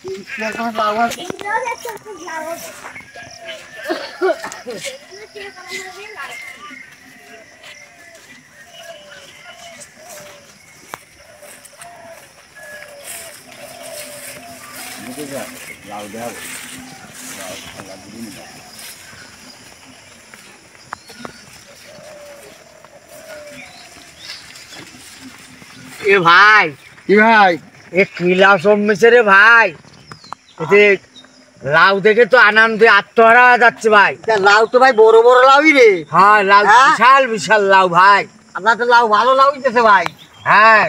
এ ভাই কি ভাই এ কি লাউ জন্মেছে রে ভাই, এতে লাউ দেখে তো আনন্দে আত্মহারা হয়ে যাচ্ছে ভাই। লাউ তো ভাই বড় বড় লাউই রে। হ্যাঁ লাউ বিশাল বিশাল লাউ ভাই। আপনার তো লাউ ভালো লাউ দিতেছে ভাই। হ্যাঁ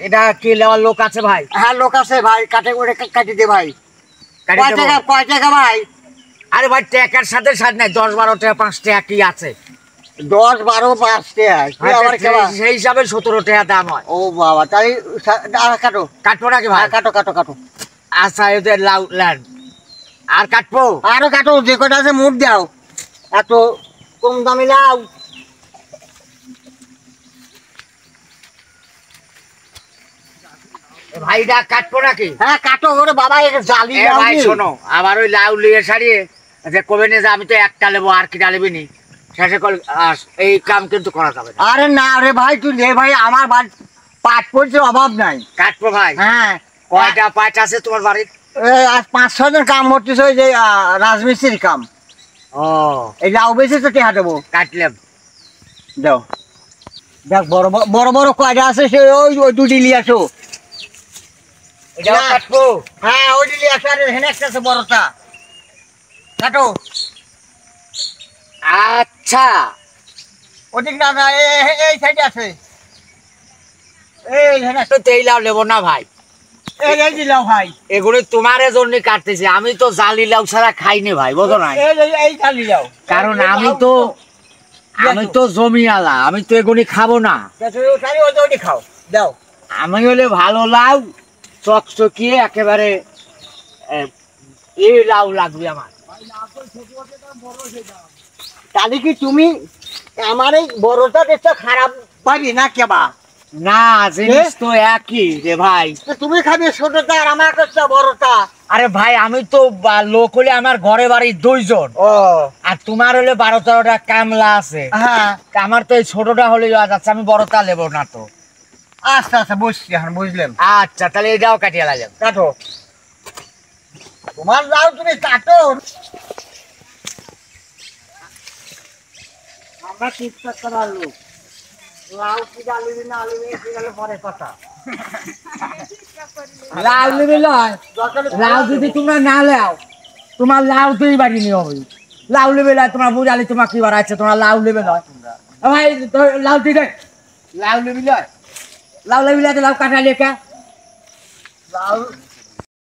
এটা কি নেওয়ার লোক আছে ভাই? হ্যাঁ লোক আছে ভাই, কাটে করে কাটি দে ভাই। কয় টাকা ভাই? আরে ভাই টাকার সাথে সাথে নাই, 10-12 টাকা 5 টাকা কি আছে? 10-12 5 টাকা সেই হিসাবে 17 টাকা দাম হয়। ও বাবা, তাই কাটো। কাটবো নাকি ভাই? কাটো কাটো কাটো। আচ্ছা এদের লাউ ল্যান্ড আর কাটবো? আরো কাটো, যে কটা আছে মুখ দাও। এত কম দামি লাউ। ভাইটা কাটবো নাকি? হ্যাঁ কাটো ওরে বাবা, জালি ভাই শোনো, আবার ওই লাউ লিয়ে সারিয়ে যে কবে নিয়ে যে আমি তো একটা নেবো আর কি ডালবি নি, শেষে এই কাম কিন্তু করা যাবে না। আরে না রে ভাই, তুই রে ভাই, আমার বাড়ি পাট পড়ছে, অভাব নাই। কাটবো ভাই। হ্যাঁ কয়টা পাট আছে তোমার বাড়ির? আজ 5-6 জন কাম করতেছে, ওই যে রাজমিস্ত্রির কাম। ও এই লাউ বেশি তো টেহা দেবো। কাটলাম দাও দেখ, বড় বড় বড় কয়টা আছে সে ওই দুটি নিয়ে আসো। এটাও কাটবো? হ্যাঁ ওই নিয়ে আসো। আর এখানে একটা আছে বড়টা, কাটো। আচ্ছা ওদিক না না, এই সাইডে আছে। এই তো এই লাউ নেবো না ভাই, এই দিলাও ভাই। এগুলি তোমার জন্য কাটতেছি, আমি তো জালি লাউ ছাড়া খাইনি ভাই, বুঝো না? এই খালি যাও, কারণ আমি তো জমিওয়ালা, আমি তো এগুলি খাবো না। ওই খাও দাও। আমি হলে ভালো লাউ চকচকিয়ে একেবারে এই লাউ লাগবে আমার। তাহলে কি তুমি আমার এই বড়টা দেখতে খারাপ পাবি না কেবা? না, জিনিস তো একই রে ভাই। তুমি খাবি ছোটটা আর আমার কাছে বড়টা। আরে ভাই আমি তো লোক হলে আমার ঘরে বাড়ি 2 জন, আর তোমার হলে 12-13টা কামলা আছে। হ্যাঁ আমার তো এই ছোটটা হলে যাচ্ছে, আমি বড়টা নেবো না তো। আচ্ছা আচ্ছা বুঝছি, এখন বুঝলাম। আচ্ছা তাহলে এটাও কাটিয়ে লাগলাম। কাটো, তোমার লাউ তুমি কাটো। আমরা ঠিকঠাক করার লোক, লাউ কি ডালবি না আলবি সেগুলো পরে কথা। লাউ নেবে লয়, লাউ যদি তোমরা না লাও তোমার লাউ দুই বাড়ি নিয়ে হবে। লাউ নেবে লয় তোমার বুঝালি তোমার কি বার আছে, তোমরা লাউ নেবে লয়। ভাই লাউ দিলে লাউ নেবি লয়, লাউ নেবি লয়, লাউ কাটা লেখা লাউ